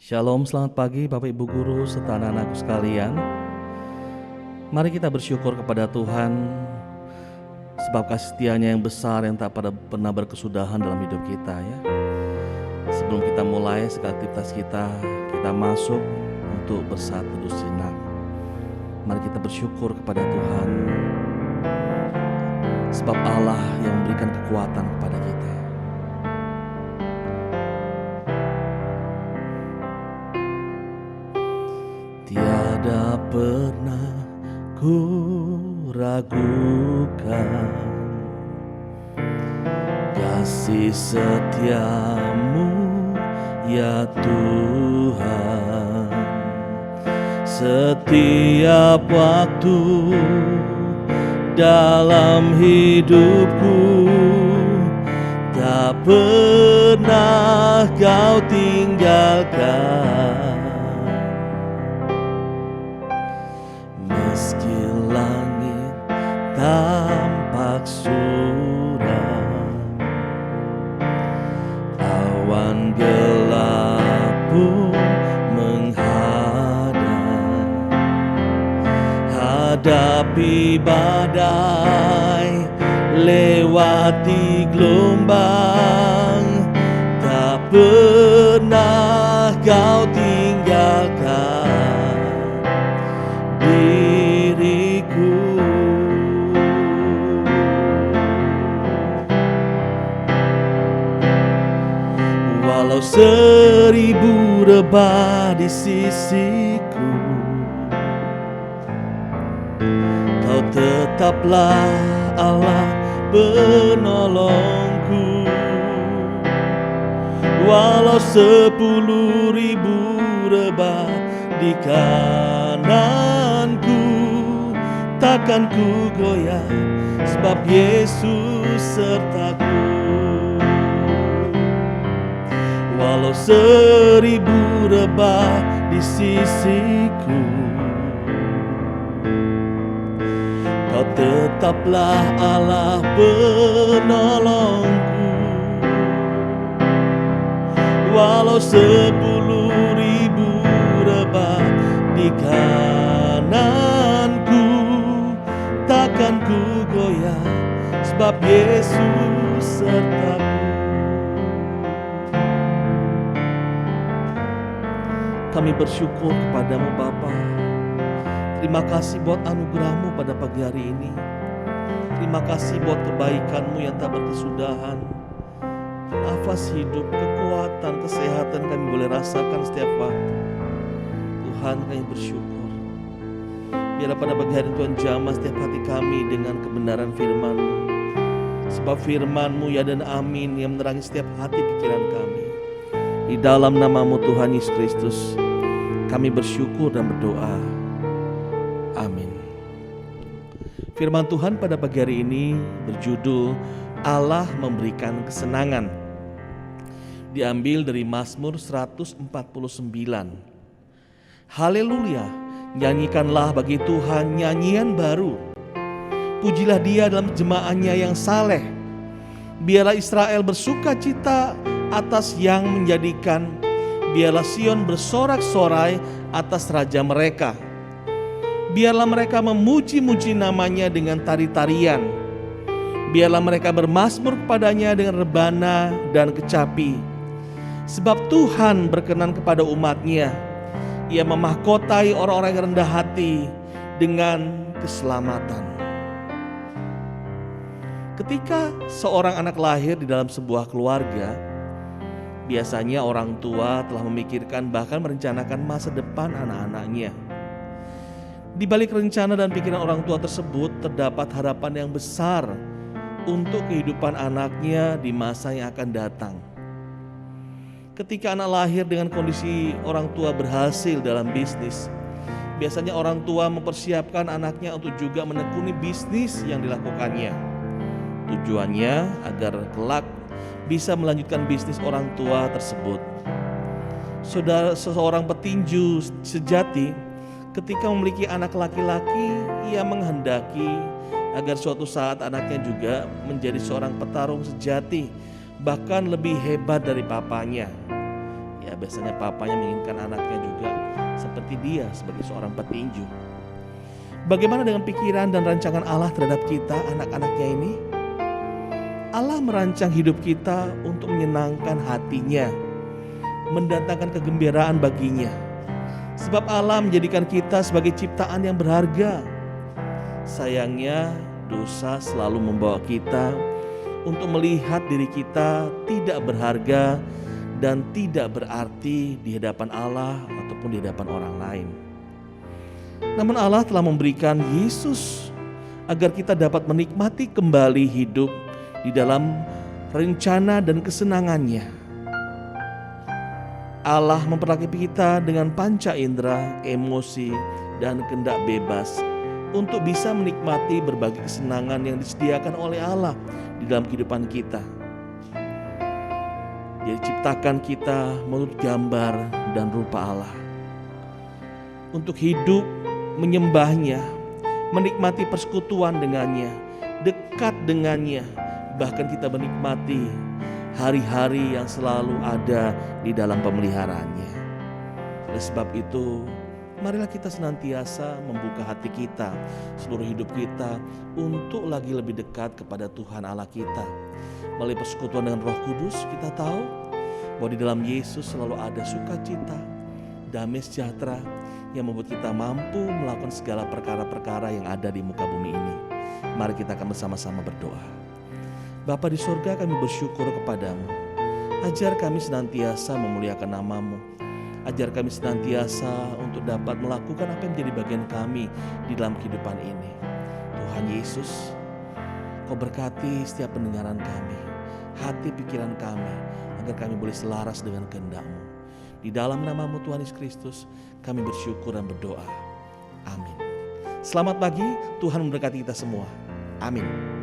Shalom, selamat pagi Bapak Ibu Guru serta anak-anakku sekalian. Mari kita bersyukur kepada Tuhan sebab kasih setianya yang besar yang tak pernah berkesudahan dalam hidup kita ya. Sebelum kita mulai segala aktivitas kita masuk untuk bersaat teduh sejenak. Mari kita bersyukur kepada Tuhan sebab Allah yang memberikan kekuatan kepada kita. Tiada pernah ku ragukan kasih setiamu ya Tuhan. Setiap waktu dalam hidupku tak pernah kau tinggalkan. Meski langit tampak suram, awan gelap pun menghadap, hadapi badai, lewati gelombang, tak pernah kau tinggalkan diriku. Walau 1000 rebah di sisiku, kau tetaplah Allah penolongku. Walau 10.000 rebah di kananku, takkan ku goyah sebab Yesus sertaku. Walau 1000 rebah di sisiku, kau tetaplah Allah penolongku. Walau 10.000 rebah di kananku, takkan ku goyah sebab Yesus sertaku. Kami bersyukur kepadamu Bapa. Terima kasih buat anugerahmu pada pagi hari ini. Terima kasih buat kebaikanmu yang tak berkesudahan. Nafas hidup, kekuatan, kesehatan kami boleh rasakan setiap waktu. Tuhan, kami bersyukur. Biarlah pada pagi hari Tuhan jamah setiap hati kami dengan kebenaran firman-Mu. Sebab firman-Mu ya dan amin yang menerangi setiap hati pikiran kami. Di dalam nama-Mu Tuhan Yesus Kristus kami bersyukur dan berdoa. Amin. Firman Tuhan pada pagi hari ini berjudul Allah memberikan kesenangan. Diambil dari Mazmur 149. Haleluya, nyanyikanlah bagi Tuhan nyanyian baru. Pujilah Dia dalam jemaahnya yang saleh. Biarlah Israel bersuka cita atas yang menjadikan. Biarlah Sion bersorak-sorai atas raja mereka. Biarlah mereka memuji-muji namanya dengan tari-tarian. Biarlah mereka bermazmur kepadanya dengan rebana dan kecapi. Sebab Tuhan berkenan kepada umat-Nya. Ia memahkotai orang-orang yang rendah hati dengan keselamatan. Ketika seorang anak lahir di dalam sebuah keluarga, biasanya orang tua telah memikirkan bahkan merencanakan masa depan anak-anaknya. Di balik rencana dan pikiran orang tua tersebut terdapat harapan yang besar untuk kehidupan anaknya di masa yang akan datang. Ketika anak lahir dengan kondisi orang tua berhasil dalam bisnis, biasanya orang tua mempersiapkan anaknya untuk juga menekuni bisnis yang dilakukannya. Tujuannya agar kelak bisa melanjutkan bisnis orang tua tersebut. Seorang petinju sejati ketika memiliki anak laki-laki, ia menghendaki agar suatu saat anaknya juga menjadi seorang petarung sejati, bahkan lebih hebat dari papanya. Ya biasanya papanya menginginkan anaknya juga seperti dia sebagai seorang petinju. Bagaimana dengan pikiran dan rancangan Allah terhadap kita, anak-anaknya ini? Allah merancang hidup kita untuk menyenangkan hatinya, mendatangkan kegembiraan baginya. Sebab Allah menjadikan kita sebagai ciptaan yang berharga. Sayangnya, dosa selalu membawa kita untuk melihat diri kita tidak berharga dan tidak berarti di hadapan Allah ataupun di hadapan orang lain. Namun Allah telah memberikan Yesus agar kita dapat menikmati kembali hidup di dalam rencana dan kesenangannya. Allah memperlakukan kita dengan panca indera, emosi, dan kehendak bebas untuk bisa menikmati berbagai kesenangan yang disediakan oleh Allah di dalam kehidupan kita. Dia ciptakan kita menurut gambar dan rupa Allah. Untuk hidup menyembahnya, menikmati persekutuan dengannya, dekat dengannya, bahkan kita menikmati hari-hari yang selalu ada di dalam pemeliharaannya. Oleh sebab itu, marilah kita senantiasa membuka hati kita, seluruh hidup kita untuk lagi lebih dekat kepada Tuhan Allah kita. Melalui persekutuan dengan Roh Kudus, kita tahu bahwa di dalam Yesus selalu ada sukacita, damai sejahtera yang membuat kita mampu melakukan segala perkara-perkara yang ada di muka bumi ini. Mari kita akan bersama-sama berdoa. Bapa di surga, kami bersyukur kepadamu. Ajar kami senantiasa memuliakan nama-Mu. Ajar kami senantiasa untuk dapat melakukan apa yang menjadi bagian kami di dalam kehidupan ini. Tuhan Yesus, Kau berkati setiap pendengaran kami, hati pikiran kami, agar kami boleh selaras dengan kehendak-Mu. Di dalam nama-Mu Tuhan Yesus Kristus, kami bersyukur dan berdoa. Amin. Selamat pagi, Tuhan memberkati kita semua. Amin.